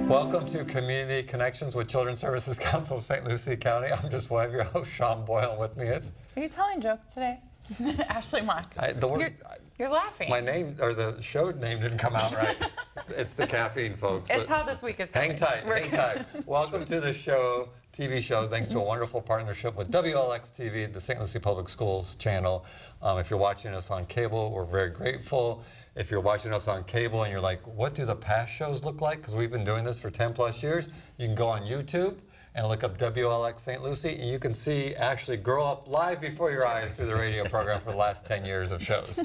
Welcome to Community Connections with Children's Services Council of St. Lucie County. I'm just one of your hosts, Sean Boyle. With me is... Are you telling jokes today? Ashley Mock. You're laughing. My name, or the show name didn't come out right. It's the caffeine, folks. It's how this week is going. Hang tight. Welcome to the show, TV show, thanks to a wonderful partnership with WLX TV, the St. Lucie Public Schools channel. If you're watching us on cable, we're very grateful. If you're watching us on cable and you're like, what do the past shows look like? Because we've been doing this for 10 plus years. You can go on YouTube and look up WLX St. Lucie, and you can see Ashley grow up live before your eyes through the radio program for the last 10 years of shows.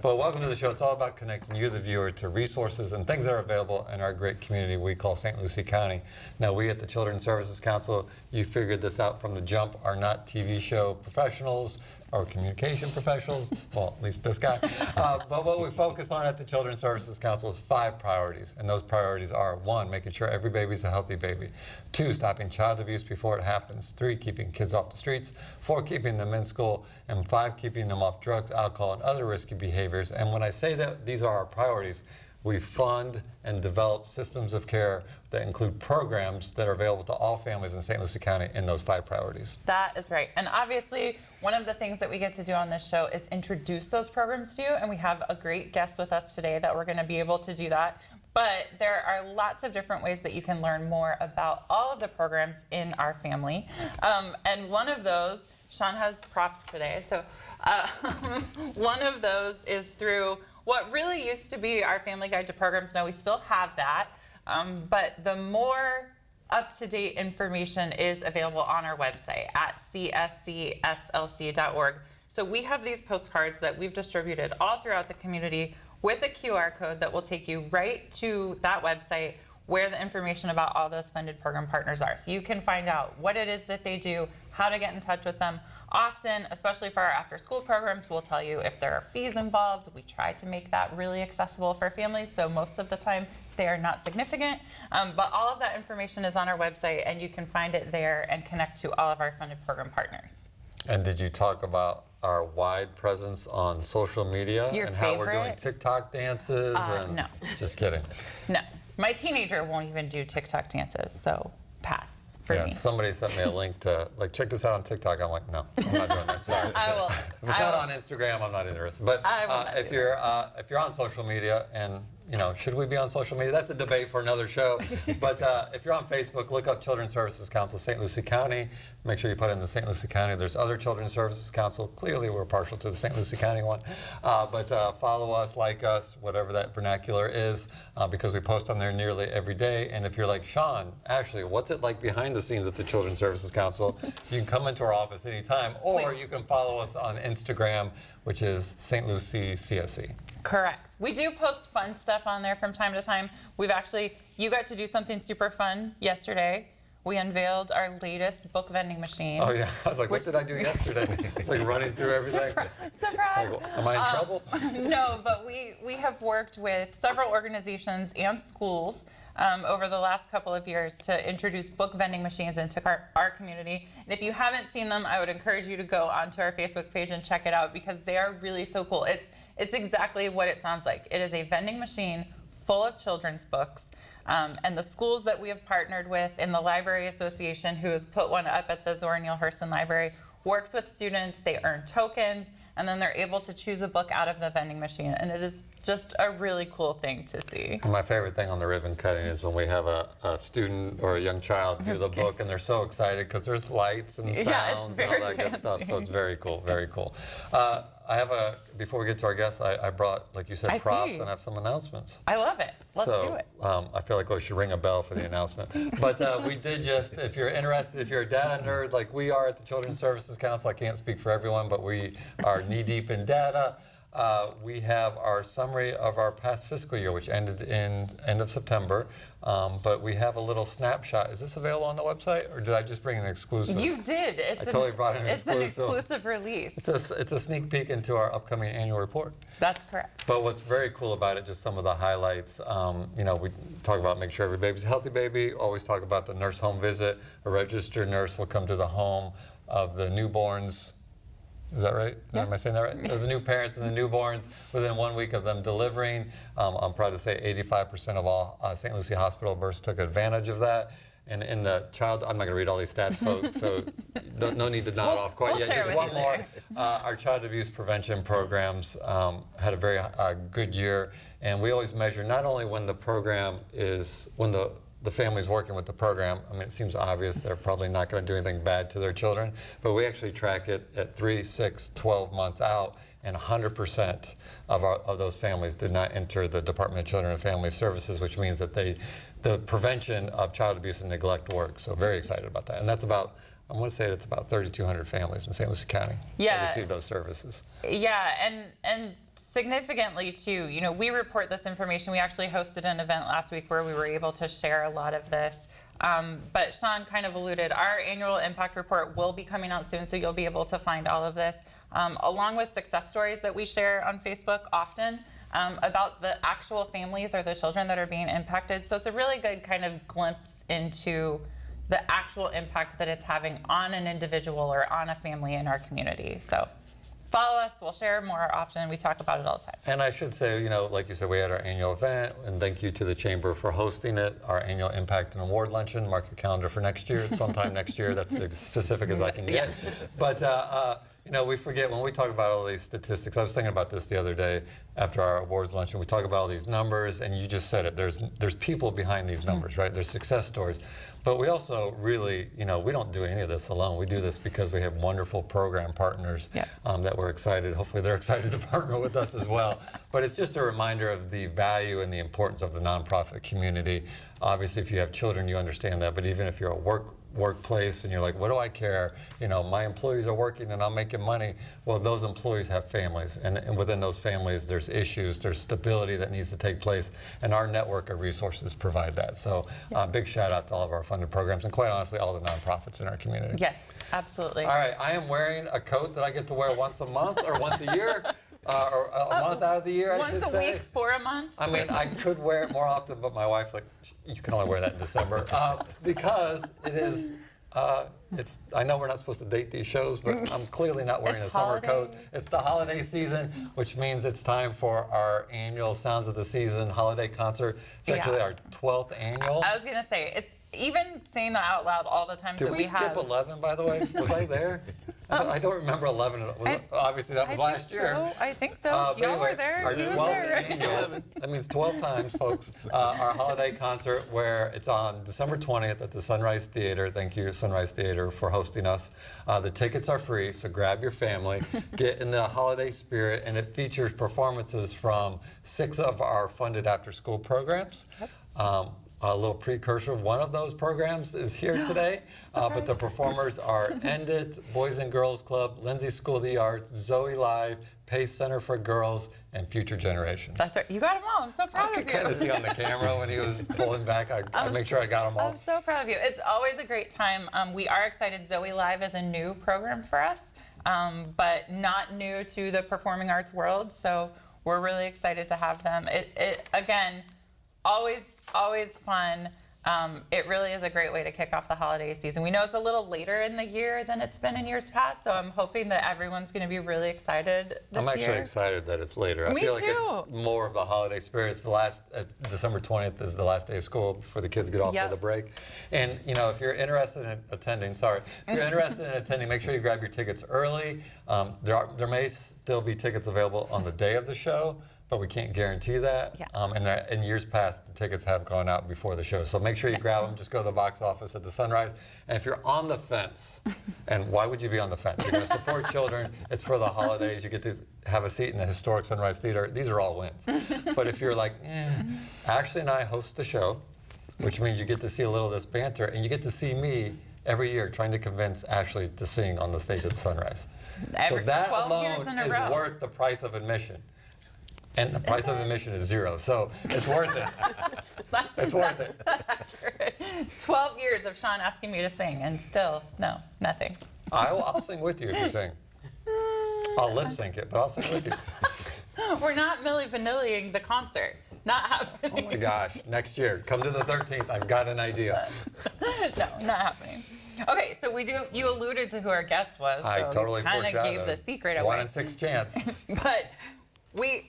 But welcome to the show. It's all about connecting you, the viewer, to resources and things that are available in our great community we call St. Lucie County. Now, we at the Children's Services Council, you figured this out from the jump, are not TV show professionals or communication professionals, well, at least this guy. But what we focus on at the Children's Services Council is 5 priorities, and those priorities are: 1, making sure every baby's a healthy baby; 2, stopping child abuse before it happens; 3, keeping kids off the streets; 4, keeping them in school; and 5, keeping them off drugs, alcohol, and other risky behaviors. And when I say that these are our priorities, we fund and develop systems of care that include programs that are available to all families in St. Lucie County in those 5 priorities. That is right. And obviously, one of the things that we get to do on this show is introduce those programs to you, and we have a great guest with us today that we're going to be able to do that. But there are lots of different ways that you can learn more about all of the programs in our family. And one of those, Sean has props today, so one of those is through what really used to be our Family Guide to Programs. Now we still have that, but the more up-to-date information is available on our website at cscslc.org. So we have these postcards that we've distributed all throughout the community with a QR code that will take you right to that website where the information about all those funded program partners are. So you can find out what it is that they do, how to get in touch with them. Often, especially for our after-school programs, we'll tell you if there are fees involved. We try to make that really accessible for families, so most of the time they are not significant. But all of that information is on our website, and you can find it there and connect to all of our funded program partners. And did you talk about our wide presence on social media Your and favorite? how we're doing TikTok dances? No. Just kidding. No. My teenager won't even do TikTok dances, so pass. Yeah, Me. somebody sent me a link to, like, check this out on TikTok. I'm like, no, I'm not doing that. Sorry. I will. If it's not on Instagram, I'm not interested. But if you're on social media, and should we be on social media? That's a debate for another show. But if you're on Facebook, look up Children's Services Council St. Lucie County. Make sure you put in the St. Lucie County. There's other Children's Services Council. Clearly, we're partial to the St. Lucie County one. But follow us, like us, whatever that vernacular is, because we post on there nearly every day. And if you're like, Sean, Ashley, what's it like behind the scenes at the Children's Services Council? You can come into our office anytime, or you can follow us on Instagram, which is St. Lucie CSC. Correct. We do post fun stuff on there from time to time. You got to do something super fun yesterday. We unveiled our latest book vending machine. Oh, yeah. I was like, what did I do yesterday? It's like running through everything. Surprise. Like, am I in trouble? No, but we have worked with several organizations and schools over the last couple of years to introduce book vending machines into our community. And if you haven't seen them, I would encourage you to go onto our Facebook page and check it out, because they are really so cool. It's exactly what it sounds like. It is a vending machine full of children's books. And the schools that we have partnered with in the Library Association, who has put one up at the Zora Neale Hurston Library, works with students. They earn tokens, and then they're able to choose a book out of the vending machine. And it is just a really cool thing to see. My favorite thing on the ribbon cutting is when we have a student or a young child do the book, and they're so excited because there's lights and sounds and all that good stuff. So it's very cool, very cool. Before we get to our guests, I brought, like you said, props and I have some announcements. I love it. Let's do it. I feel like we should ring a bell for the announcement. But we did just, if you're interested, if you're a data nerd like we are at the Children's Services Council, I can't speak for everyone, but we are knee-deep in data. We have our summary of our past fiscal year, which ended in end of September. But we have a little snapshot. Is this available on the website, or did I just bring an exclusive? You did. I totally brought an exclusive. It's an exclusive release. It's a sneak peek into our upcoming annual report. That's correct. But what's very cool about it, just some of the highlights, we talk about make sure every baby's a healthy baby, always talk about the nurse home visit. A registered nurse will come to the home of the newborns Is that right? Yeah. Am I saying that right? The new parents and the newborns, within 1 week of them delivering, I'm proud to say 85% of all St. Lucie Hospital births took advantage of that. And in the child, I'm not going to read all these stats, folks, so no need to nod off quite we'll yet. share Just with one you more. later. Our child abuse prevention programs had a very good year, and we always measure not only when the program is, when the family's working with the program. I mean, it seems obvious they're probably not going to do anything bad to their children, but we actually track it at 3, 6, 12 months out, and 100% of those families did not enter the Department of Children and Family Services, which means that the prevention of child abuse and neglect works. So very excited about that. And that's about, I want to say that's about 3,200 families in St. Lucie County that receive those services. Yeah, and significantly too, you know, we report this information. We actually hosted an event last week where we were able to share a lot of this. But Sean kind of alluded, our annual impact report will be coming out soon, so you'll be able to find all of this, along with success stories that we share on Facebook often about the actual families or the children that are being impacted. So it's a really good kind of glimpse into the actual impact that it's having on an individual or on a family in our community. So follow us, we'll share more often. We talk about it all the time. And I should say, you know, like you said, we had our annual event, and thank you to the Chamber for hosting it, our annual Impact and Award Luncheon. Mark your calendar for next year, sometime next year. That's as specific as I can get. But, you know, we forget when we talk about all these statistics. I was thinking about this the other day after our awards luncheon. We talk about all these numbers, and you just said it. There's people behind these numbers, right? There's success stories. But we also really, you know, we don't do any of this alone. We do this because we have wonderful program partners that we're excited. Hopefully they're excited to partner with us as well. But it's just a reminder of the value and the importance of the nonprofit community. Obviously, if you have children, you understand that. But even if you're a workplace and you're like, what do I care? You know, my employees are working and I'm making money. Well, those employees have families, and within those families, there's issues, there's stability that needs to take place, and our network of resources provide that. So big shout out to all of our funded programs, and quite honestly, all the nonprofits in our community. Yes, absolutely. All right, I am wearing a coat that I get to wear once a month or once a year. Or a month out of the year, I should say. Once a week for a month? I mean, I could wear it more often, but my wife's like, you can only wear that in December. Because it is, I know we're not supposed to date these shows, but I'm clearly not wearing a summer coat. It's the holiday season, which means it's time for our annual Sounds of the Season holiday concert. It's actually our 12th annual. I was going to say, even saying that out loud all the times that we have. Did we skip 11, by the way? Was I there? I don't remember 11. Obviously, that was last year. So. I think so. Y'all were there. Our He was 12th there. annual, that means 12 times, folks, our holiday concert where it's on December 20th at the Sunrise Theater. Thank you, Sunrise Theater, for hosting us. The tickets are free, so grab your family, get in the holiday spirit, and it features performances from 6 of our funded after-school programs. A little precursor, one of those programs is here today, but the performers are End It, Boys and Girls Club, Lindsay School of the Arts, Zoe Live, Pace Center for Girls, and Future Generations. That's right. You got them all. I'm so proud I could of you. kind of see on the camera when he was pulling back. I make sure I got them all. I'm so proud of you. It's always a great time. We are excited. Zoe Live is a new program for us, but not new to the performing arts world. So we're really excited to have them. It again, always fun. It really is a great way to kick off the holiday season. We know it's a little later in the year than it's been in years past, so I'm hoping that everyone's going to be really excited this I'm actually year. excited that it's later. I Me feel like too. it's more of the holiday spirit. It's the last, December 20th is the last day of school before the kids get off for the break. And, you know, if you're interested in attending, make sure you grab your tickets early. There may still be tickets available on the day of the show, but we can't guarantee that. And in years past, the tickets have gone out before the show. So make sure you grab them. Just go to the box office at the Sunrise. And if you're on the fence, and why would you be on the fence? You're going to support children. It's for the holidays. You get to have a seat in the historic Sunrise Theater. These are all wins. But if you're like, Ashley and I host the show, which means you get to see a little of this banter, and you get to see me every year trying to convince Ashley to sing on the stage at the Sunrise. So that 12 years alone in a is row. worth the price of admission. And the price of admission is $0, so it's worth it. It's worth it. That's accurate. 12 years of Sean asking me to sing, and still, no, nothing. I'll sing with you if you sing. I'll lip sync it, but I'll sing with you. We're not Milli Vanilli-ing the concert. Not happening. Oh my gosh, next year, come to the 13th. I've got an idea. No, not happening. Okay, so you alluded to who our guest was. I so totally kind of foreshadowed. gave the secret away. 1 in 6 chance. But it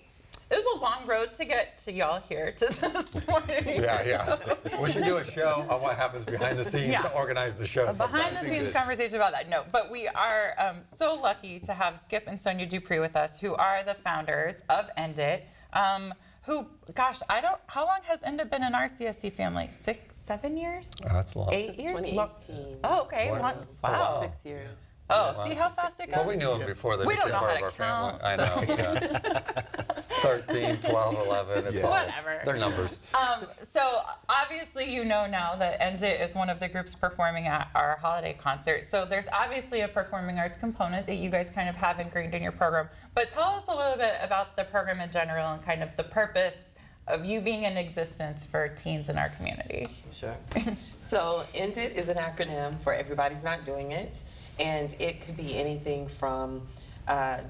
was a long road to get to y'all here to this morning. Yeah. We should do a show on what happens behind the scenes Yeah. to organize the show. Behind the scenes conversation about that. No, but we are so lucky to have Skip and Sonia Dupree with us, who are the founders of End It. How long has End It been in our CSC family? 6, 7 years? That's long. 8 years? 2018. Oh, okay. Wow. 6 years. Oh, see how fast it goes? Well, we knew them before they We don't became know part how of to our count, family. I know. Yeah. 13, 12, 11. It's all, Whatever. they're numbers. So obviously you know now that End It is one of the groups performing at our holiday concert. So there's obviously a performing arts component that you guys kind of have ingrained in your program. But tell us a little bit about the program in general and kind of the purpose of you being in existence for teens in our community. Sure. So END IT is an acronym for Everybody's Not Doing It. And it could be anything from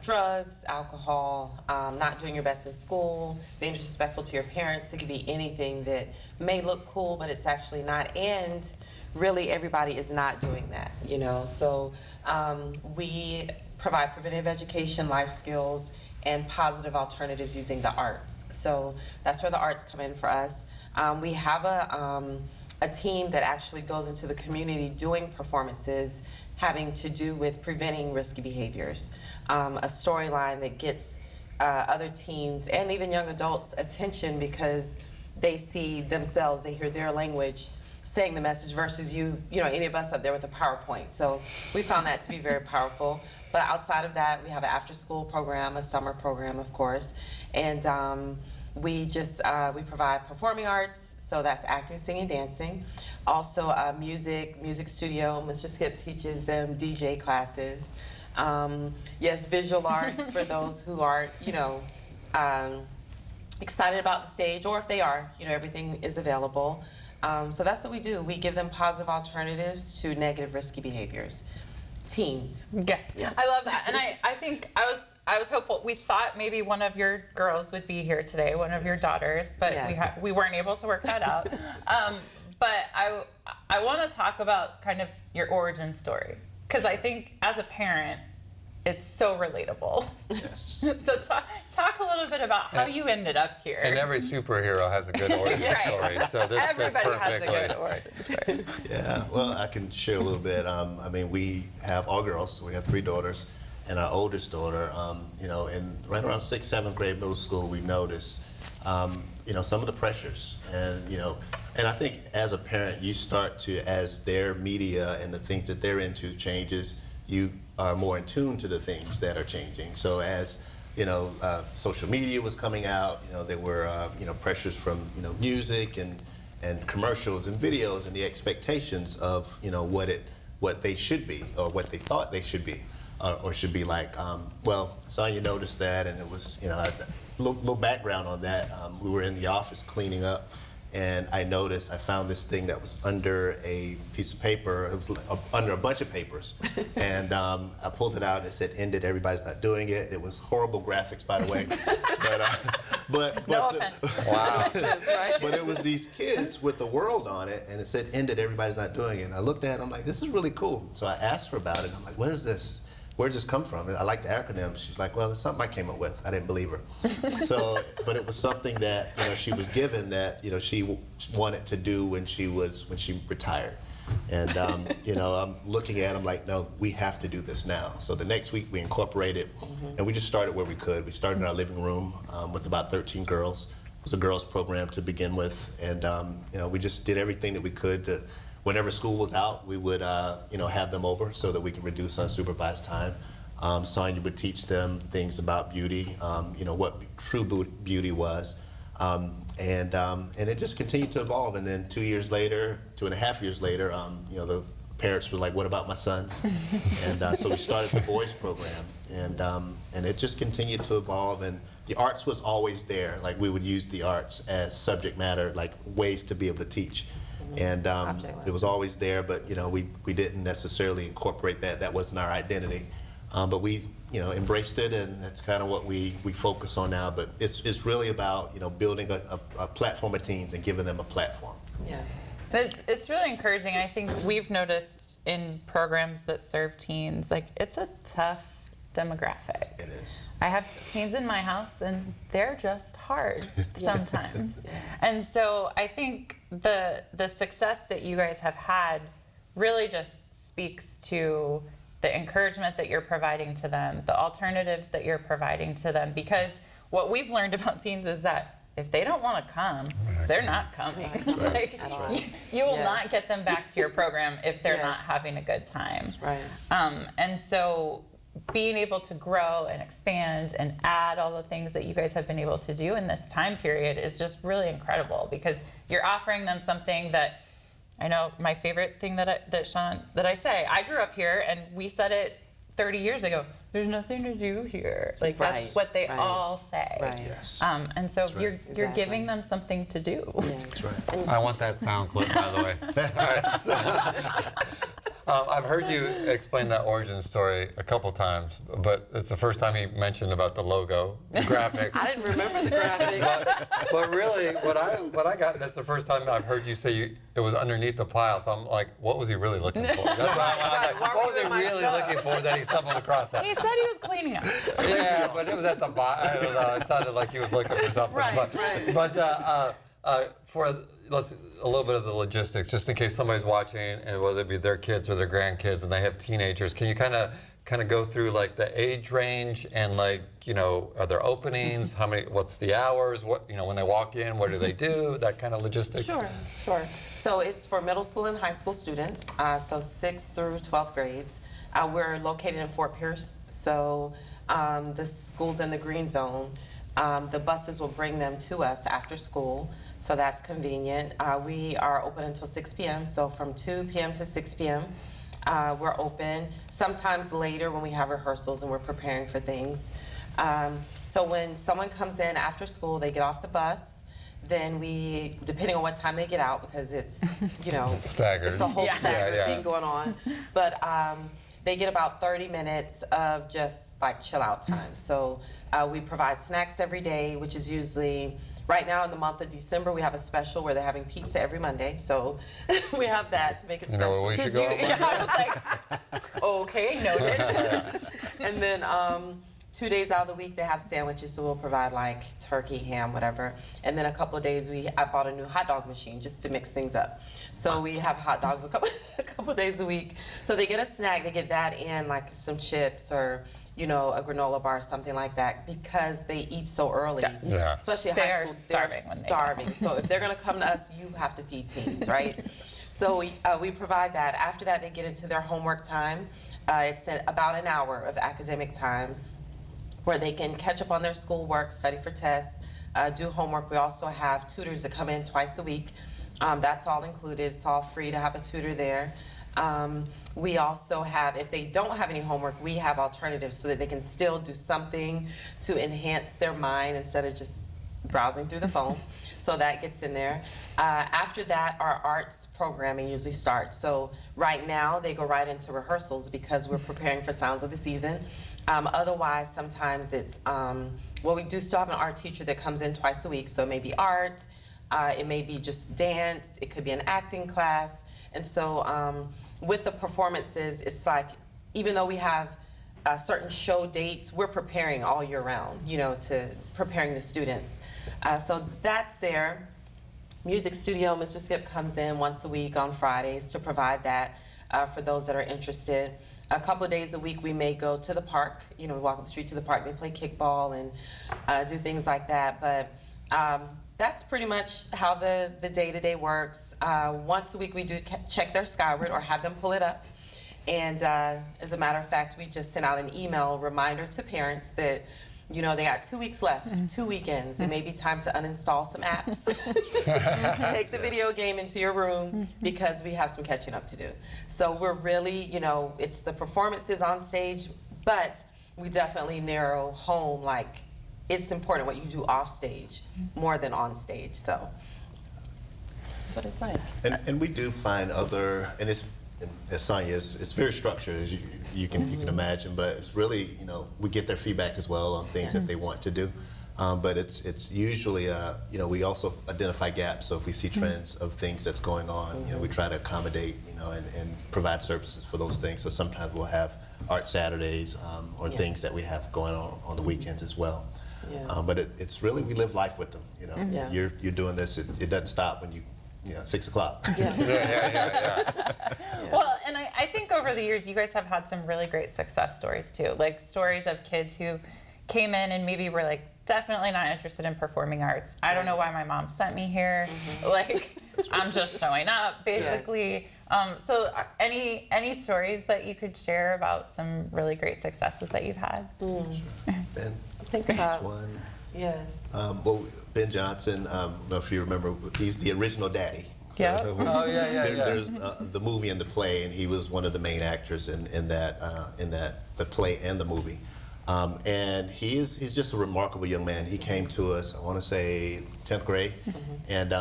drugs, alcohol, not doing your best in school, being disrespectful to your parents. It could be anything that may look cool, but it's actually not. And really, everybody is not doing that, you know. So we provide preventative education, life skills, and positive alternatives using the arts. So that's where the arts come in for us. We have a team that actually goes into the community doing performances having to do with preventing risky behaviors. A storyline that gets other teens and even young adults attention because they see themselves, they hear their language saying the message versus you know, any of us up there with a PowerPoint. So we found that to be very powerful. But outside of that, we have an after-school program, a summer program, of course, and we provide performing arts, so that's acting, singing, dancing. Also, music studio. Mr. Skip teaches them DJ classes. Yes, visual arts for those who aren't, you know, excited about the stage, or if they are, you know, everything is available. So that's what we do. We give them positive alternatives to negative, risky behaviors. Teens. Yeah, Yes. I love that, and I think I was hopeful. We thought maybe one of your girls would be here today, one of your daughters, but Yes. we weren't able to work that out. But I want to talk about kind of your origin story, because I think as a parent, it's so relatable. Yes. So talk a little bit about how you ended up here. And every superhero has a good origin Right. story. So this fits Everybody has a perfectly. good origin story. Yeah. Well, I can share a little bit. I mean, we have all girls. So we have 3 daughters, and our oldest daughter, you know, in right around 6th, 7th grade middle school, we noticed, you know, some of the pressures, and you know, and I think as a parent, you start to, as their media and the things that they're into changes, you are more in tune to the things that are changing. So as you know, social media was coming out, you know, there were you know, pressures from, you know, music and commercials and videos and the expectations of, you know, what they should be or what they thought they should be or should be like. Well, Sonia noticed that, and it was, you know, a little background on that. We were in the office cleaning up, and I found this thing that was under a piece of paper. It was under a bunch of papers. And I pulled it out and it said, "End It, Everybody's Not Doing It." It was horrible graphics, by the way. but No offense. Wow. but it was these kids with the world on it, and it said, "End It, Everybody's Not Doing It." And I looked at it, I'm like, this is really cool. So I asked her about it. I'm like, what is this? Where'd this come from? I like the acronym. She's like, well, it's something I came up with. I didn't believe her. So, but it was something that, you know, she was given that, you know, she wanted to do when she retired. And, you know, I'm looking at them like, no, we have to do this now. So the next week we incorporated, and we just started where we could. We started in our living room with about 13 girls. It was a girls program to begin with. And, you know, we just did everything that we could to, whenever school was out, we would, you know, have them over so that we can reduce unsupervised time. Sonia would teach them things about beauty, you know, what true beauty was. And it just continued to evolve. And then 2.5 years later, you know, the parents were like, what about my sons? And so we started the boys program. And it just continued to evolve. And the arts was always there. Like, we would use the arts as subject matter, like ways to be able to teach. And it was always there, but you know, we didn't necessarily incorporate that. That wasn't our identity. But we, you know, embraced it, and that's kind of what we focus on now. But it's really about, you know, building a platform of teens and giving them a platform. Yeah. It's really encouraging. I think we've noticed in programs that serve teens, like it's a tough demographic. It is. I have teens in my house and they're just hard sometimes. And so I think the success that you guys have had really just speaks to the encouragement that you're providing to them, the alternatives that you're providing to them, because what we've learned about teens is that if they don't want to come, they're not coming. Like, At all. you will Yes. not get them back to your program if they're not Yes. having a good time. Right. And so being able to grow and expand and add all the things that you guys have been able to do in this time period is just really incredible, because you're offering them something that I know my favorite thing that I say, I grew up here and we said it 30 years ago, there's nothing to do here. Like Right, that's what they right. all say. Right. Yes. And so That's right. you're Exactly. giving them something to do. Yeah. That's right. I want that sound clip, by the way. All right. I've heard you explain that origin story a couple times, but it's the first time you mentioned about the logo, the graphics. I didn't remember the graphic. But really, what I got, that's the first time I've heard you say it was underneath the pile. So I'm like, what was he really looking for? That's why I'm like, what was he really looking for that he stumbled across that? He said he was cleaning up. Yeah, but it was at the bottom. I don't know. It sounded like he was looking for something. Right, but right. but for a little bit of the logistics, just in case somebody's watching, and whether it be their kids or their grandkids, and they have teenagers, can you kind of go through like the age range and like, you know, are there openings? How many? What's the hours? What, you know, when they walk in, what do they do? That kind of logistics. Sure. So it's for middle school and high school students, so 6th through 12th grades. We're located in Fort Pierce, so the school's in the green zone. The buses will bring them to us after school, so that's convenient. We are open until 6 p.m., so from 2 p.m. to 6 p.m. We're open. Sometimes later when we have rehearsals and we're preparing for things. So when someone comes in after school, they get off the bus. Then we, depending on what time they get out, because it's, you know, Staggered. it's a whole Yeah. staggered Yeah, yeah. thing going on. But they get about 30 minutes of just like chill out time. So we provide snacks every day, which is usually, right now in the month of December, we have a special where they're having pizza every Monday. So we have that to make it You know special. where we should go? Yeah, I was like, okay, noted. And then 2 days out of the week they have sandwiches, so we'll provide like turkey, ham, whatever. And then a couple of days I bought a new hot dog machine just to mix things up. So we have hot dogs a couple days a week. So they get a snack, they get that and like some chips or, you know, a granola bar, something like that, because they eat so early. Yeah. Especially They high are school, starving they're when they get starving. So if they're gonna come to us, you have to feed teens, right? So we provide that. After that, they get into their homework time. It's about an hour of academic time where they can catch up on their schoolwork, study for tests, do homework. We also have tutors that come in twice a week. That's all included. It's all free to have a tutor there. We also have, if they don't have any homework, we have alternatives so that they can still do something to enhance their mind instead of just browsing through the phone. So that gets in there. After that, our arts programming usually starts. So right now, they go right into rehearsals because we're preparing for Sounds of the Season. Otherwise, sometimes it's, well, we do still have an art teacher that comes in twice a week. So it may be art, it may be just dance, it could be an acting class. And so with the performances, it's like, even though we have certain show dates, we're preparing all year round, you know, to preparing the students. So that's there. Music studio, Mr. Skip comes in once a week on Fridays to provide that for those that are interested. A couple of days a week, we may go to the park. You know, we walk up the street to the park. They play kickball and do things like that. But that's pretty much how the day-to-day works. Once a week, we do check their Skyward or have them pull it up. And as a matter of fact, we just sent out an email reminder to parents that, you know, they got 2 weeks left, 2 weekends. It may be time to uninstall some apps. Take the video game into your room because we have some catching up to do. So we're really, you know, it's the performances on stage, but we definitely narrow home, like, it's important what you do off stage more than on stage. So that's what it's like. And we do find other, and it's, and as Sonia is, it's very structured, as you can imagine, but it's really, you know, we get their feedback as well on things that they want to do. But it's usually, we also identify gaps. So if we see trends of things that's going on, we try to accommodate, and provide services for those things. So sometimes we'll have art Saturdays or things that we have going on the weekends as well. Yeah. But it's really, we live life with them. Yeah. You're doing this. It doesn't stop when 6 o'clock. Yeah. Well, and I think over the years, you guys have had some really great success stories too, like stories of kids who came in and maybe were like definitely not interested in performing arts. I don't know why my mom sent me here. Like, I'm just showing up, basically. So any stories that you could share about some really great successes that you've had? Ben, Think that's about, one. yes. Well, Ben Johnson, I don't know if you remember, he's the original daddy. So Yeah. Oh, yeah. There's the movie and the play, and he was one of the main actors in that the play and the movie. And he's just a remarkable young man. He came to us, I want to say 10th grade, and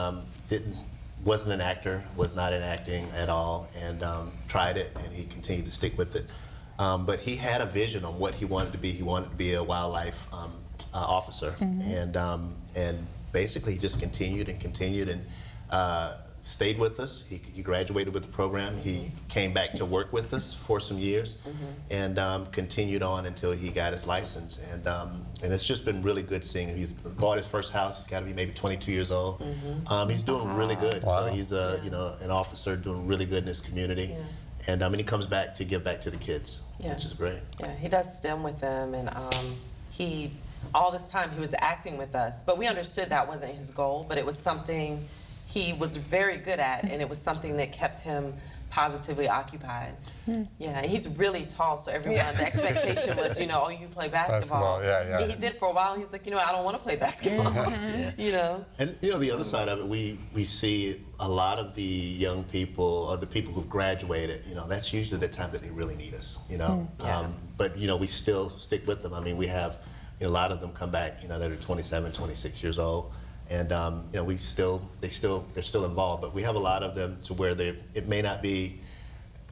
wasn't an actor, was not in acting at all, and tried it, and he continued to stick with it. But he had a vision on what he wanted to be. He wanted to be a wildlife officer, and basically he just continued and stayed with us. He graduated with the program. He came back to work with us for some years, and continued on until he got his license. And it's just been really good seeing him. He's bought his first house. He's got to be maybe 22 years old. He's doing really good. Wow. So he's an officer doing really good in his community. And he comes back to give back to the kids, which is great. Yeah, he does STEM with them, and all this time he was acting with us, but we understood that wasn't his goal, but it was something he was very good at, and it was something that kept him positively occupied. Yeah, and he's really tall, so everyone, the expectation was, you play basketball. Basketball, yeah. He did for a while. He's like, I don't want to play basketball. And the other side of it, we see a lot of the young people, or the people who've graduated. That's usually the time that they really need us. But we still stick with them. I mean, we have a lot of them come back. That are 27, 26 years old, and they're still involved. But we have a lot of them to where it may not be.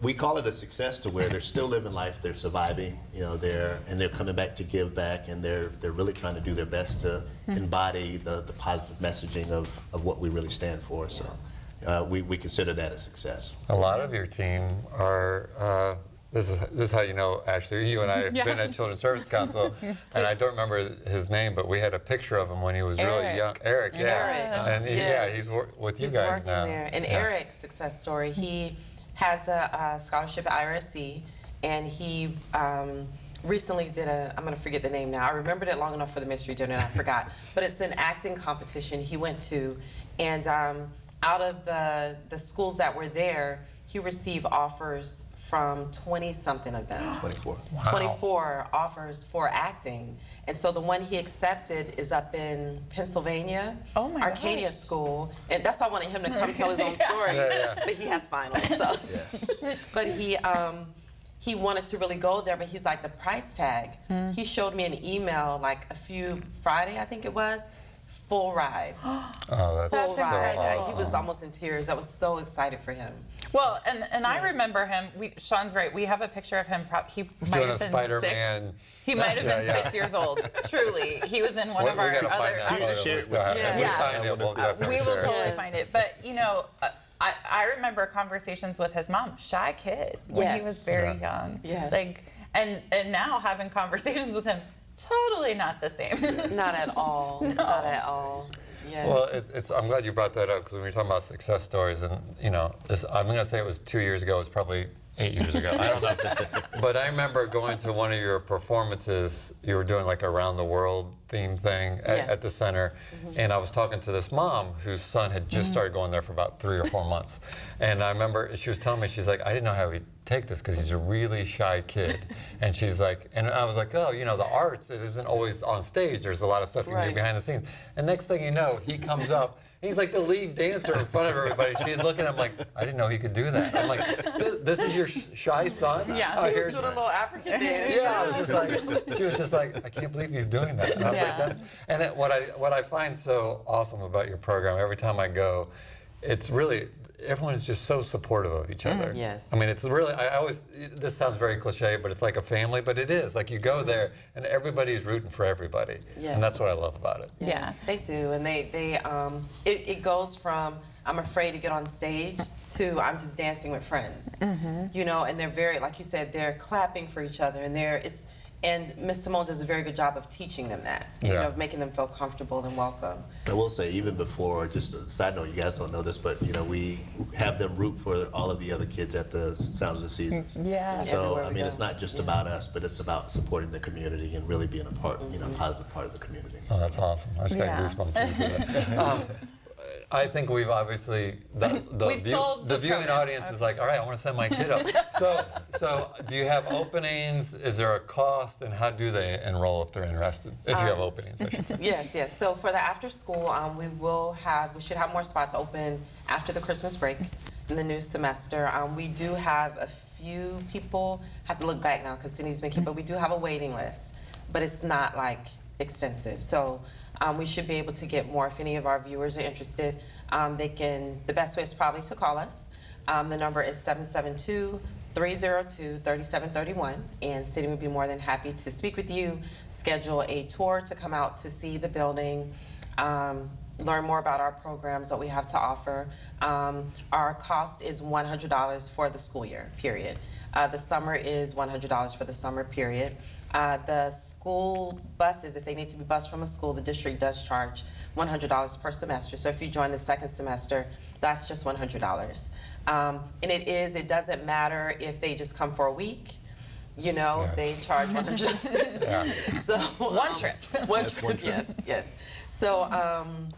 We call it a success to where they're still living life, they're surviving, they're coming back to give back, and they're really trying to do their best to embody the positive messaging of what we really stand for. So we consider that a success. A lot of your team are, this is how you know, Ashley, you and I have been at Children's Service Council, and I don't remember his name, but we had a picture of him when he was really young. Eric, And he's with you He's guys working now. there. And Eric's success story, he has a scholarship at IRSC, and he recently did I'm going to forget the name now. I remembered it long enough for the mystery dinner and I forgot. But it's an acting competition he went to, and out of the schools that were there, he received offers from 20-something of them. 24. Wow. 24 offers for acting. And so the one he accepted is up in Pennsylvania, Oh my Arcadia gosh. School. And that's why I wanted him to come tell his own story. But he has finals. So. Yes. But he wanted to really go there, but he's like, the price tag. He showed me an email like Friday, I think it was, full ride. Oh, that's Full so ride. awesome. He was almost in tears. I was so excited for him. Well, and I remember him. Sean's right. We have a picture of him. He might doing have a been Spider-Man. 6. He might have been 6 years old. Truly, he was in one of our We gotta find other. that photo. share it We still have- with if me. we Yeah. find it, we'll definitely We will share it. totally Yes. find it. But I remember conversations with his mom, shy kid, when he Yes. was very Yeah. young. Yes. Like, and now having conversations with him, totally not the same. Not at all. Not at all. Yes. Well, I'm glad you brought that up, because when we're talking about success stories, and I'm going to say it was 2 years ago. It's probably 8 years ago. I don't know. But I remember going to one of your performances. You were doing like a around the world theme thing Yes. at the center, and I was talking to this mom whose son had just started going there for about 3 or 4 months, and I remember she was telling me, she's like, I didn't know how he'd take this because he's a really shy kid, and she's like, and I was like, oh, the arts, it isn't always on stage. There's a lot of stuff you can do Right. behind the scenes, and next thing you know, he comes up. He's like the lead dancer in front of everybody. She's looking at him like, I didn't know he could do that. I'm like, this is your shy son? Yeah. Oh, he was here's doing a little African dance. yeah, I was just like, she was just like, I can't believe he's doing that. And I was like, Yeah. what I find so awesome about your program, every time I go, it's really, everyone is just so supportive of each other. Yes. I mean, it's really, I always, this sounds very cliche, but it's like a family, but it is. Like you go there and everybody's rooting for everybody. Yes. And that's what I love about it. Yeah. They do, and it goes from I'm afraid to get on stage to I'm just dancing with friends, you know, and they're very, like you said, they're clapping for each other, and and Miss Simone does a very good job of teaching them that, you Yeah. know, of making them feel comfortable and welcome. I will say, even before, just a side note, you guys don't know this, but you know, we have them root for all of the other kids at the Sounds of the Seasons. Yeah. So, Everywhere I we mean, go. it's not just about us, but it's about supporting the community and really being a part, you know, positive part of the community. Oh, that's awesome. I just got Yeah. goosebumps. I think we've obviously, We've sold the the viewing program. audience is like, all right, I want to send my kid up. So do you have openings? Is there a cost? And how do they enroll if they're interested? If you have openings, I should say. Yes. So for the after school, we should have more spots open after the Christmas break in the new semester. We do have a few people, have to look back now because Cindy's been keeping, but we do have a waiting list, but it's not like extensive. So we should be able to get more if any of our viewers are interested. The best way is probably to call us. The number is 772-302-3731, and City would be more than happy to speak with you, schedule a tour to come out to see the building, learn more about our programs, what we have to offer. Our cost is $100 for the school year, period. The summer is $100 for the summer period. The school buses, if they need to be bused from a school, the district does charge $100 per semester. So if you join the second semester, that's just $100. And it doesn't matter if they just come for a week, you know, Yeah. they charge $100. Yeah. So One trip. One That's trip, one trip. yes. So,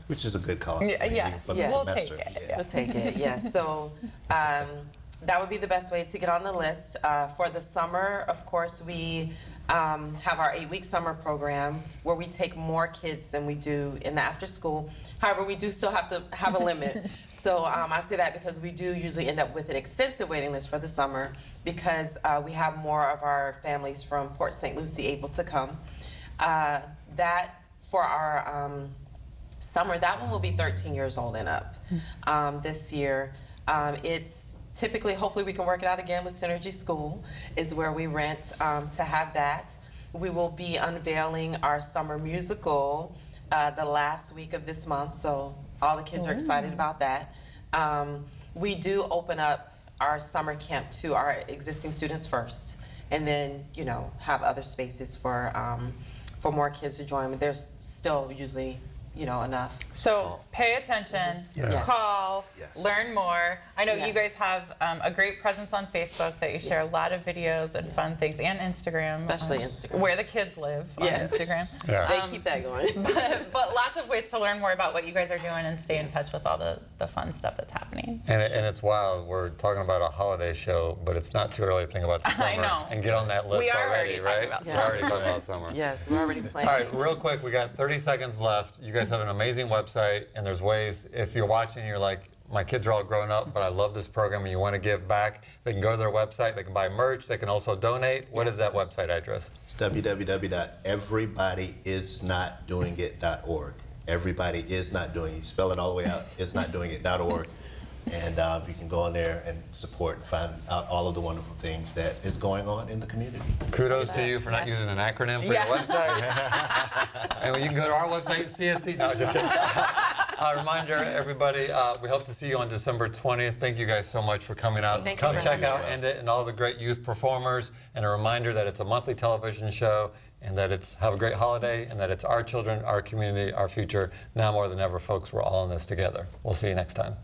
Which is a good cost. Yeah, yeah. For the Yeah. We'll semester. take it, Yeah. we'll take it, yes. So that would be the best way to get on the list. For the summer, of course, we have our 8-week summer program where we take more kids than we do in the after school. However, we do still have to have a limit. So I say that because we do usually end up with an extensive waiting list for the summer because we have more of our families from Port St. Lucie able to come. That for our summer, that one will be 13 years old and up this year. It's typically, hopefully we can work it out again with Synergy School, is where we rent to have that. We will be unveiling our summer musical the last week of this month, so all the kids are excited about that. We do open up our summer camp to our existing students first, and then, you know, have other spaces for more kids to join. But there's still usually, you know, enough. So pay attention, Yes. call, Yes. learn more. I know you Yes. guys have a great presence on Facebook that you share a Yes. lot of videos and fun things, and Instagram. Especially Instagram. Where the kids live on Yes. Instagram. Yeah. They keep that going. But lots of ways to learn more about what you guys are doing and stay in touch with all the fun stuff that's happening. And it's wild. We're talking about a holiday show, but it's not too early to think about the summer. I know. And get on that list We are already, already right? talking about We're summer. already talking about summer. Yes, we're already planning. All right, real quick, we got 30 seconds left. You guys have an amazing website, and there's ways, if you're watching, you're like, my kids are all grown up, but I love this program, and you want to give back, they can go to their website, they can buy merch, they can also donate. What is that website address? It's www.everybodyisnotdoingit.org. Everybody is not doing it. You spell it all the way out, isnotdoingit.org. And you can go on there and support and find out all of the wonderful things that is going on in the community. Kudos to you for not using an acronym for your website. And you can go to our website, CSC. No, just kidding. Reminder, everybody, we hope to see you on December 20th. Thank you guys so much for coming out. Thank you Come for check having out me. End It and all the great youth performers. And a reminder that it's a monthly television show and that it's have a great holiday and that it's our children, our community, our future. Now more than ever, folks, we're all in this together. We'll see you next time.